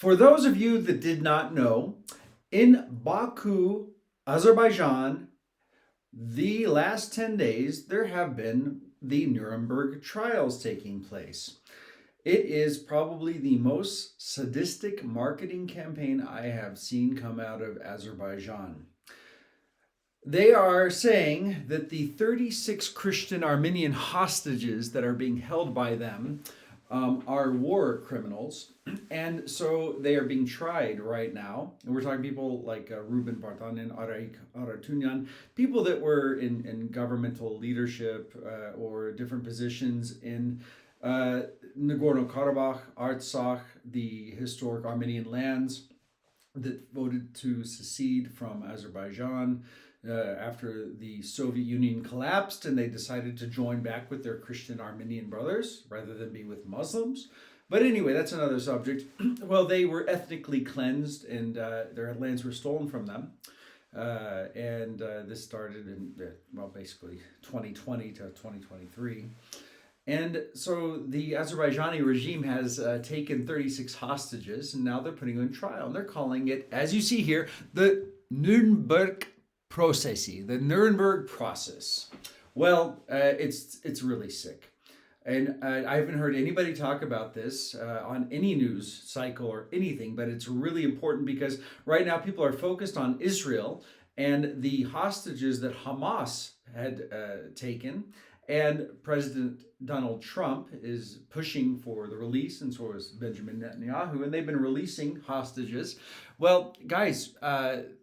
For those of you that did not know, in Baku, Azerbaijan, the last 10 days, there have been the Nuremberg Trials taking place. It is probably the most sadistic marketing campaign I have seen come out of Azerbaijan. They are saying that the 36 Christian Armenian hostages that are being held by them are war criminals. And so they are being tried right now. And we're talking people like Ruben Vardanin, Araik Aratunyan, people that were in governmental leadership or different positions in Nagorno-Karabakh, Artsakh, the historic Armenian lands that voted to secede from Azerbaijan after the Soviet Union collapsed, and they decided to join back with their Christian Armenian brothers rather than be with Muslims. But anyway, that's another subject. Well, they were ethnically cleansed, and their lands were stolen from them. And this started in, basically 2020 to 2023. And so the Azerbaijani regime has taken 36 hostages, and now they're putting them on trial. And they're calling it, as you see here, the Nuremburg Process, the Nuremberg Process. Well, it's really sick. And I haven't heard anybody talk about this on any news cycle or anything, but it's really important because right now people are focused on Israel and the hostages that Hamas had taken. And President Donald Trump is pushing for the release, and so is Benjamin Netanyahu, and they've been releasing hostages. Well, guys,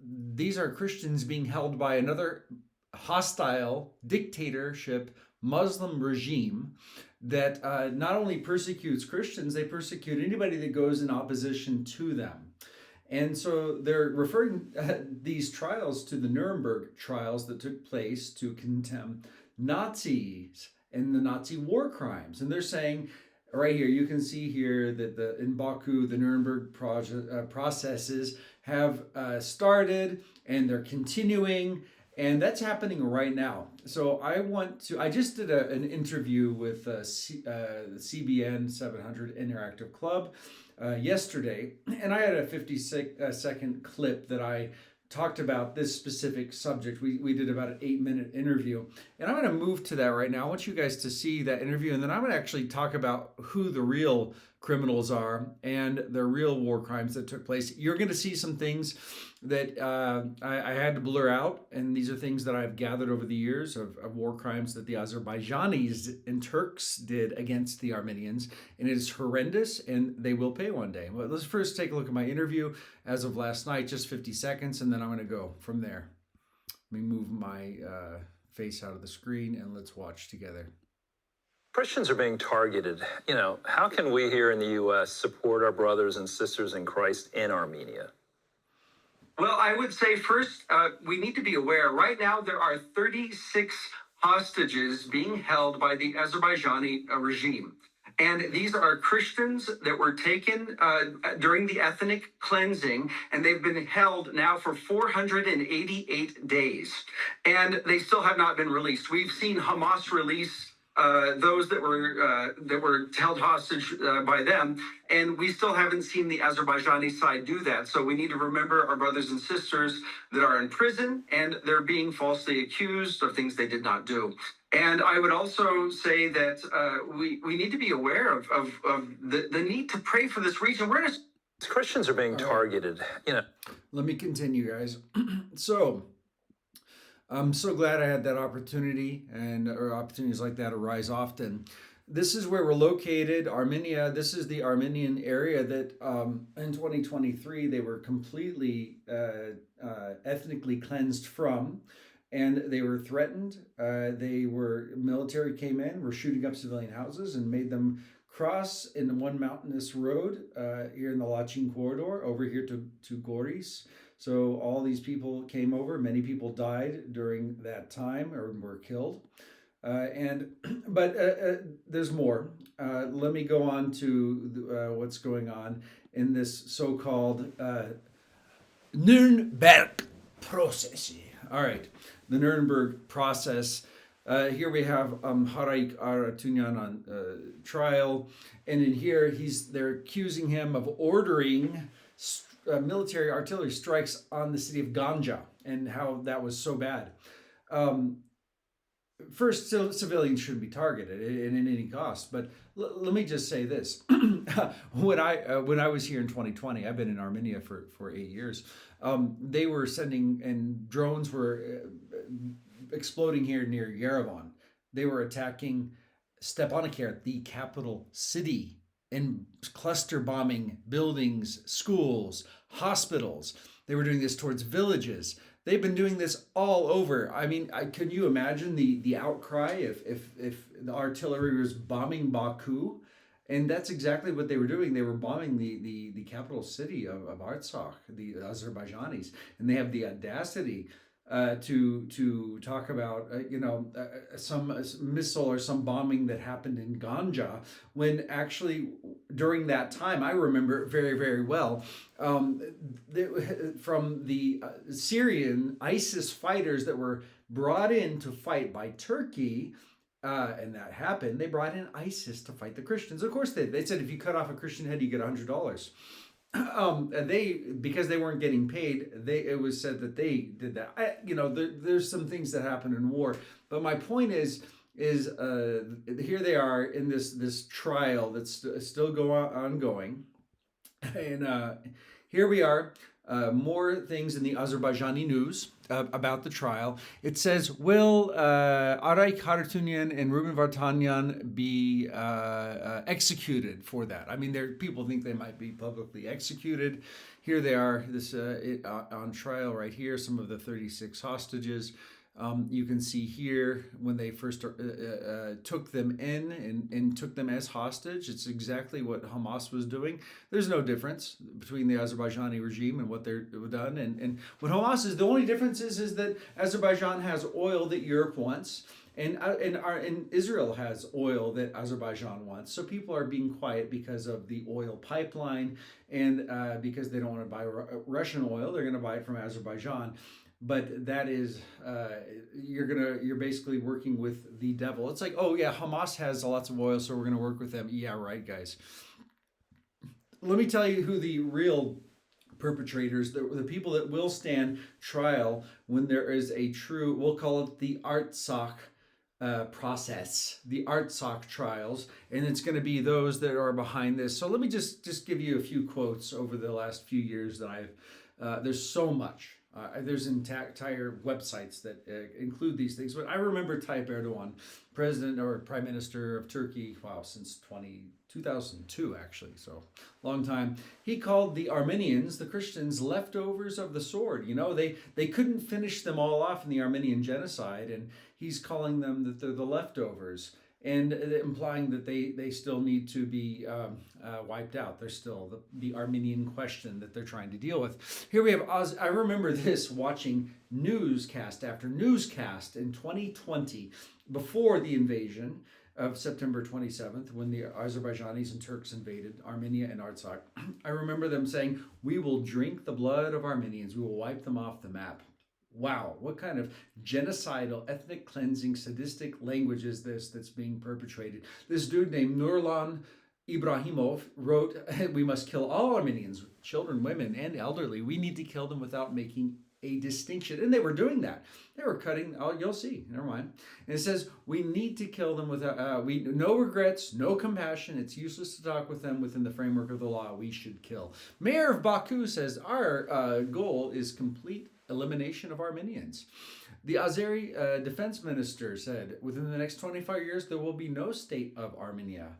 these are Christians being held by another hostile dictatorship Muslim regime that not only persecutes Christians, they persecute anybody that goes in opposition to them. And so they're referring these trials to the Nuremberg trials that took place to condemn Nazis and the Nazi war crimes. And they're saying, right here, you can see here that in Baku, the Nuremberg processes have started and they're continuing. And that's happening right now. So I just did an interview with the CBN 700 Interactive Club yesterday, and I had a 50-second clip that I talked about this specific subject. We did about an 8-minute interview, and I'm going to move to that right now. I want you guys to see that interview, and then I'm going to actually talk about who the real criminals are and the real war crimes that took place. You're going to see some things that I had to blur out, and these are things that I've gathered over the years of war crimes that the Azerbaijanis and Turks did against the Armenians, and it is horrendous, and they will pay one day. Well, let's first take a look at my interview as of last night, just 50 seconds, and then I'm going to go from there. Let me move my face out of the screen, and let's watch together. Christians are being targeted. How can we here in the U.S. support our brothers and sisters in Christ in Armenia? Well, I would say first, we need to be aware. Right now, there are 36 hostages being held by the Azerbaijani regime. And these are Christians that were taken during the ethnic cleansing, and they've been held now for 488 days. And they still have not been released. We've seen Hamas release those that were held hostage by them, and we still haven't seen the Azerbaijani side do that. So we need to remember our brothers and sisters that are in prison, and they're being falsely accused of things they did not do. And I would also say that we need to be aware of the need to pray for this region. Christians are being targeted. Let me continue, guys. So I'm so glad I had that opportunity, or opportunities like that arise often. This is where we're located, Armenia. This is the Armenian area that in 2023 they were completely ethnically cleansed from, and they were threatened. Military came in, were shooting up civilian houses and made them cross in one mountainous road here in the Lachin corridor over here to Goris. So all these people came over. Many people died during that time or were killed. But there's more. Let me go on to what's going on in this so-called Nuremberg Process. All right, the Nuremberg Process Here we have Harik Aratunyan on trial, and in here they're accusing him of ordering military artillery strikes on the city of Ganja and how that was so bad. First, civilians shouldn't be targeted in any cost. But let me just say this: when I was here in 2020, I've been in Armenia for 8 years. They were sending, and drones were exploding here near Yerevan. They were attacking Stepanakert, the capital city, and cluster bombing buildings, schools, hospitals. They were doing this towards villages. They've been doing this all over. I mean, can you imagine the outcry if the artillery was bombing Baku? And that's exactly what they were doing. They were bombing the capital city of Artsakh, the Azerbaijanis, and they have the audacity to talk about some missile or some bombing that happened in Ganja, when actually during that time, I remember it very, very well, from the Syrian ISIS fighters that were brought in to fight by Turkey. And that happened. They brought in ISIS to fight the Christians. Of course, they said if you cut off a Christian head, you get $100. Because they weren't getting paid, it was said that they did that. There's some things that happen in war, but my point is here they are in this trial that's still ongoing, and here we are. More things in the Azerbaijani news about the trial. It says, will Arayk Harutyunyan and Ruben Vartanyan be executed for that? I mean, people think they might be publicly executed. Here they are, on trial right here, some of the 36 hostages. You can see here when they first took them in and took them as hostage. It's exactly what Hamas was doing. There's no difference between the Azerbaijani regime and what they've done. And what Hamas is, the only difference is that Azerbaijan has oil that Europe wants, and Israel has oil that Azerbaijan wants. So people are being quiet because of the oil pipeline, and because they don't want to buy Russian oil, they're going to buy it from Azerbaijan. But that is, you're basically working with the devil. It's like, oh yeah, Hamas has lots of oil, so we're going to work with them. Yeah, right, guys. Let me tell you who the real perpetrators, the people that will stand trial when there is a true, we'll call it the Artsakh process, the Artsakh trials, and it's going to be those that are behind this. So let me just give you a few quotes over the last few years that there's so much. There's entire websites that include these things. But I remember Tayyip Erdogan, president or prime minister of Turkey, since 2002, actually, so long time. He called the Armenians, the Christians, leftovers of the sword. They couldn't finish them all off in the Armenian genocide, and he's calling them that they're the leftovers, and implying that they still need to be wiped out. There's still the Armenian question that they're trying to deal with. Here we have I remember this, watching newscast after newscast in 2020, before the invasion of September 27th, when the Azerbaijanis and Turks invaded Armenia and Artsakh. I remember them saying, "We will drink the blood of Armenians. We will wipe them off the map." Wow, what kind of genocidal, ethnic cleansing, sadistic language is this that's being perpetrated? This dude named Nurlan Ibrahimov wrote, "We must kill all Armenians, children, women, and elderly. We need to kill them without making a distinction." And they were doing that. They were cutting, you'll see, never mind. And it says, we need to kill them without, no regrets, no compassion. It's useless to talk with them within the framework of the law. We should kill. Mayor of Baku says, our goal is complete elimination of Armenians. The Azeri defense minister said, within the next 25 years, there will be no state of Armenia.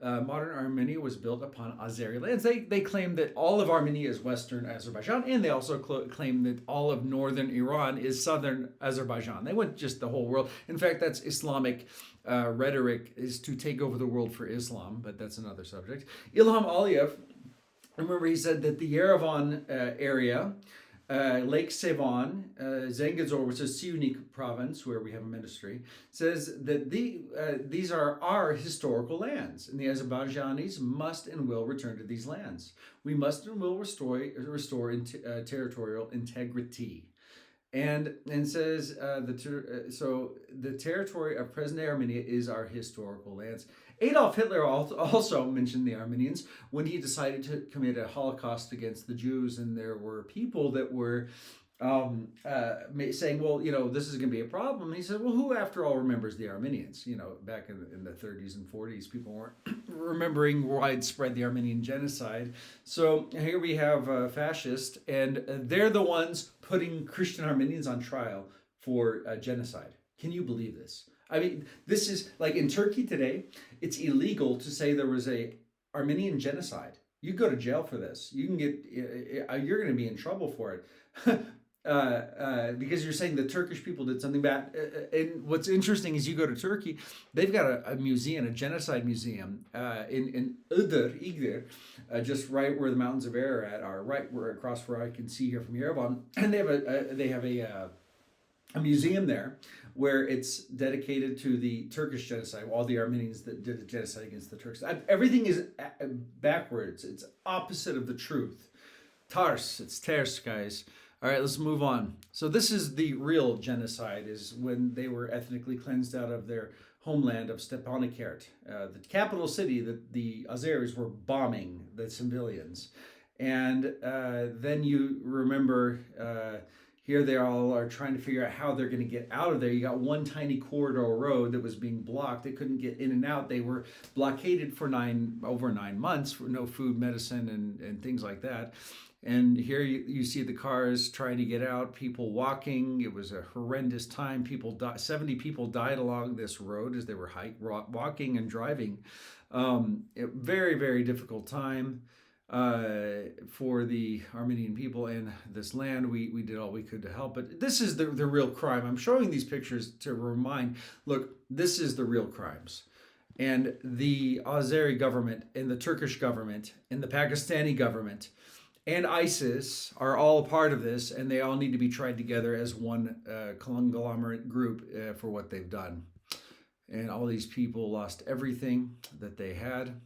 Modern Armenia was built upon Azeri lands. They claim that all of Armenia is Western Azerbaijan, and they also claim that all of northern Iran is southern Azerbaijan. They want just the whole world. In fact, that's Islamic rhetoric, is to take over the world for Islam, but that's another subject. Ilham Aliyev, remember, he said that the Yerevan area, Lake Sevan, Zengezur, which is Siunik province, where we have a ministry, says that these are our historical lands, and the Azerbaijanis must and will return to these lands. We must and will restore territorial integrity. and says so the territory of present-day Armenia is our historical lands. Adolf Hitler also mentioned the Armenians when he decided to commit a Holocaust against the Jews, and there were people that were saying, well, this is going to be a problem. And he said, well, who after all remembers the Armenians? Back in the 30s and 40s, people weren't remembering widespread the Armenian genocide. So here we have fascists, and they're the ones putting Christian Armenians on trial for genocide. Can you believe this? I mean, this is like in Turkey today, it's illegal to say there was a Armenian genocide. You go to jail for this. You can you're going to be in trouble for it. Because you're saying the Turkish people did something bad. And what's interesting is you go to Turkey, they've got a museum, a genocide museum in Iğdır, just right where the mountains of Ararat are, right where across where I can see here from Yerevan, and they have a museum there where it's dedicated to the Turkish genocide, all the Armenians that did the genocide against the Turks. Everything is backwards. It's opposite of the truth. It's ters, guys. All right, let's move on. So this is the real genocide, is when they were ethnically cleansed out of their homeland of Stepanakert, the capital city that the Azeris were bombing the civilians. And then you remember here they all are trying to figure out how they're going to get out of there. You got one tiny corridor road that was being blocked. They couldn't get in and out. They were blockaded for over 9 months for no food, medicine, and things like that. And here you see the cars trying to get out, people walking. It was a horrendous time. 70 people died along this road as they were walking and driving. Very, very difficult time for the Armenian people in this land. We did all we could to help. But this is the real crime. I'm showing these pictures to remind, look, this is the real crimes. And the Azeri government and the Turkish government and the Pakistani government and ISIS are all a part of this, and they all need to be tried together as one conglomerate group for what they've done. And all these people lost everything that they had.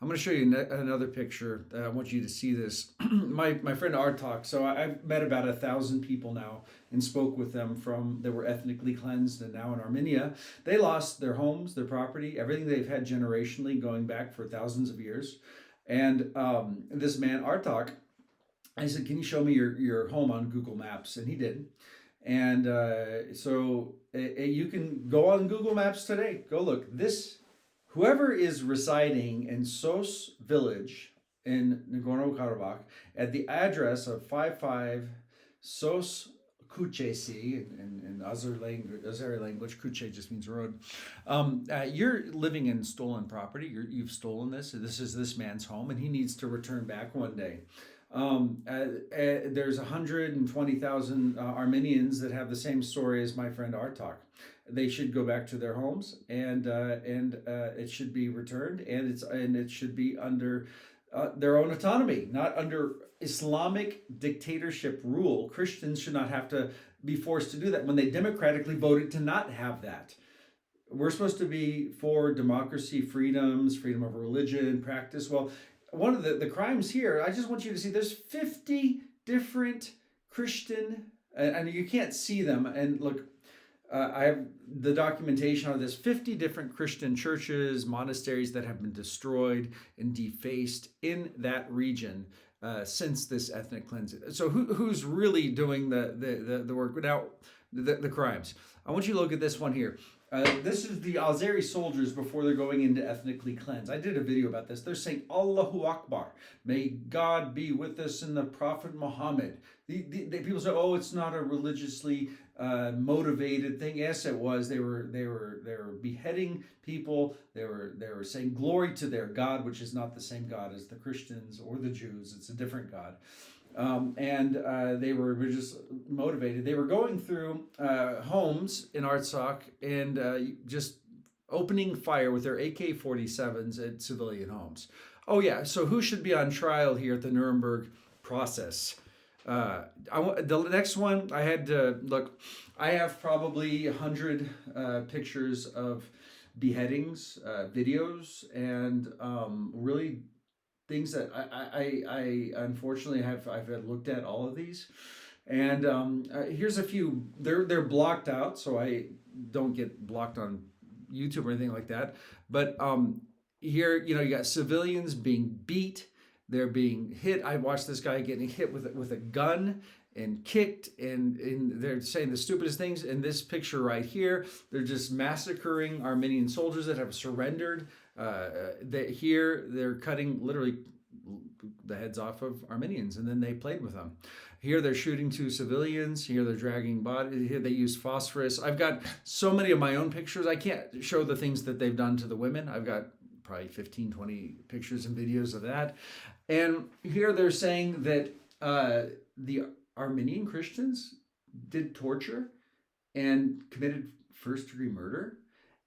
I'm going to show you another picture. I want you to see this. my friend Artok, so I've met about 1,000 people now and spoke with them that were ethnically cleansed and now in Armenia. They lost their homes, their property, everything they've had generationally going back for thousands of years. And this man, Artok, I said, can you show me your home on Google Maps? And he did. And so you can go on Google Maps today. Go look. Whoever is residing in Sos village in Nagorno-Karabakh at the address of 55 Sos Kuchesi, in Azeri language, Kuche just means road. You're living in stolen property. You've stolen this. This is this man's home, and he needs to return back one day. There's 120,000 Armenians that have the same story as my friend Artok. They should go back to their homes, and it should be returned, and it should be under their own autonomy, not under Islamic dictatorship rule. Christians should not have to be forced to do that when they democratically voted to not have that. We're supposed to be for democracy, freedoms, freedom of religion, practice. Well, one of the crimes here, I just want you to see, there's 50 different Christian, and you can't see them. And look, I have the documentation on this, 50 different Christian churches, monasteries that have been destroyed and defaced in that region since this ethnic cleansing. So who's really doing the work? Now, the crimes. I want you to look at this one here. This is the Azeri soldiers before they're going into ethnically cleanse. I did a video about this. They're saying, Allahu Akbar. May God be with us in the Prophet Muhammad. The people say, oh, it's not a religiously motivated thing. Yes, it was. They were beheading people. They were saying glory to their God, which is not the same God as the Christians or the Jews. It's a different God. They were just motivated. They were going through homes in Artsakh and just opening fire with their AK-47s at civilian homes. Oh yeah, so who should be on trial here at the Nuremberg Process? The next one, I had to look. I have probably 100 pictures of beheadings, videos, and really things that I unfortunately I've looked at all of these, And here's a few. They're blocked out, so I don't get blocked on YouTube or anything like that. But here, you got civilians being beat. They're being hit. I watched this guy getting hit with a gun and kicked, and they're saying the stupidest things. In this picture right here, they're just massacring Armenian soldiers that have surrendered. Here, they're cutting literally the heads off of Armenians, and then they played with them. Here they're shooting two civilians. Here they're dragging bodies. Here they use phosphorus. I've got so many of my own pictures. I can't show the things that they've done to the women. I've got probably 15, 20 pictures and videos of that. And here they're saying that the Armenian Christians did torture and committed first-degree murder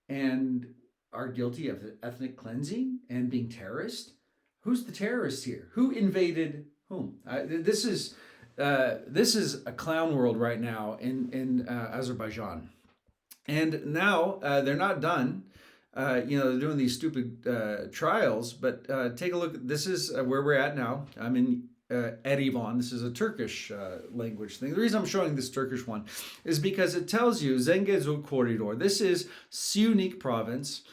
and are guilty of ethnic cleansing and being terrorists. Who's the terrorist here? Who invaded whom? This is a clown world right now in Azerbaijan. And now they're not done. They're doing these stupid trials, but take a look. This is where we're at now. I'm in Erivan. This is a Turkish language thing. The reason I'm showing this Turkish one is because it tells you Zengezur Corridor. This is Siunik province.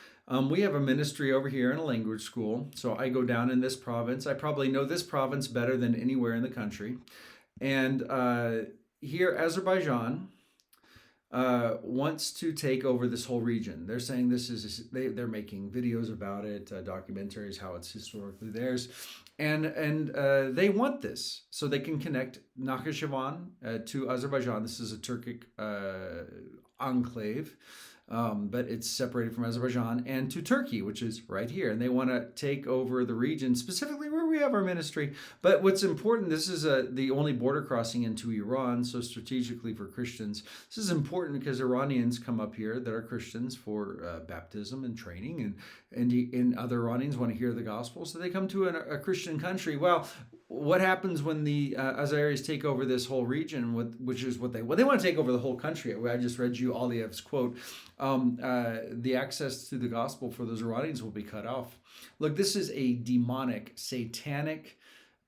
We have a ministry over here in a language school, so I go down in this province. I probably know this province better than anywhere in the country. And here, Azerbaijan wants to take over this whole region. They're saying they're making videos about it, documentaries, how it's historically theirs. And they want this so they can connect Nakhchivan to Azerbaijan. This is a Turkic enclave. But it's separated from Azerbaijan, and to Turkey, which is right here. And they want to take over the region, specifically where we have our ministry. But what's important, this is the only border crossing into Iran, so strategically for Christians. This is important because Iranians come up here that are Christians for baptism and training, and other Iranians want to hear the gospel, so they come to a Christian country. Well, what happens when the Azeris take over this whole region, which is what they want to take over the whole country. I just read you Aliyev's quote. The access to the gospel for those Iranians will be cut off. Look, this is a demonic, satanic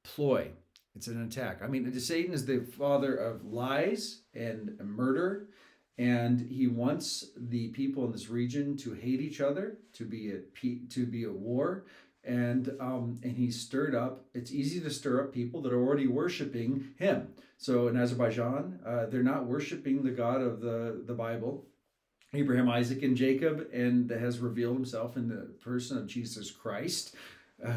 ploy. It's an attack. I mean, Satan is the father of lies and murder, and he wants the people in this region to hate each other, to be at war. And he stirred up. It's easy to stir up people that are already worshiping him. So in Azerbaijan, they're not worshiping the God of the Bible, Abraham, Isaac, and Jacob, and that has revealed himself in the person of Jesus Christ,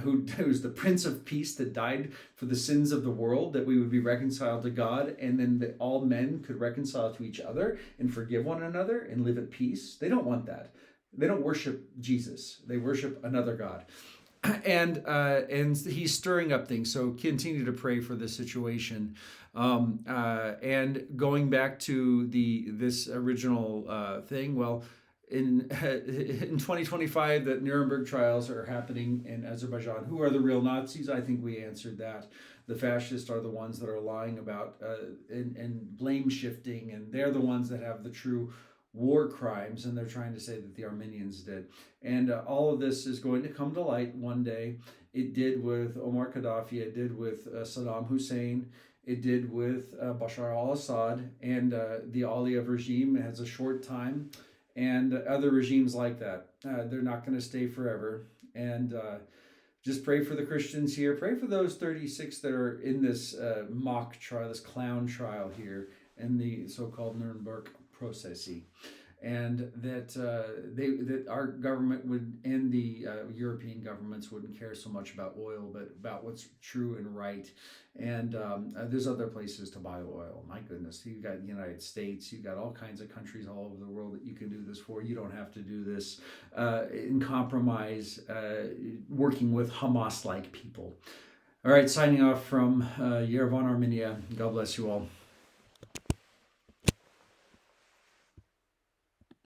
who's the Prince of Peace that died for the sins of the world, that we would be reconciled to God, and then that all men could reconcile to each other and forgive one another and live at peace. They don't want that. They don't worship Jesus. They worship another God. And he's stirring up things. So continue to pray for this situation. And going back to this original thing, well, in 2025, the Nuremburg Trials are happening in Azerbaijan. Who are the real Nazis? I think we answered that. The fascists are the ones that are lying about and blame shifting, and they're the ones that have the true war crimes, and they're trying to say that the Armenians did. And all of this is going to come to light one day. It did with Omar Gaddafi. It did with Saddam Hussein. It did with Bashar al-Assad. And the Aliyev regime has a short time. And other regimes like that. They're not going to stay forever. And just pray for the Christians here. Pray for those 36 that are in this mock trial, this clown trial here in the so-called Nuremberg Process, and that our government would, and the European governments wouldn't care so much about oil, but about what's true and right. And there's other places to buy oil. My goodness, you've got the United States, you've got all kinds of countries all over the world that you can do this for. You don't have to do this in compromise, working with Hamas-like people. All right, signing off from Yerevan, Armenia. God bless you all.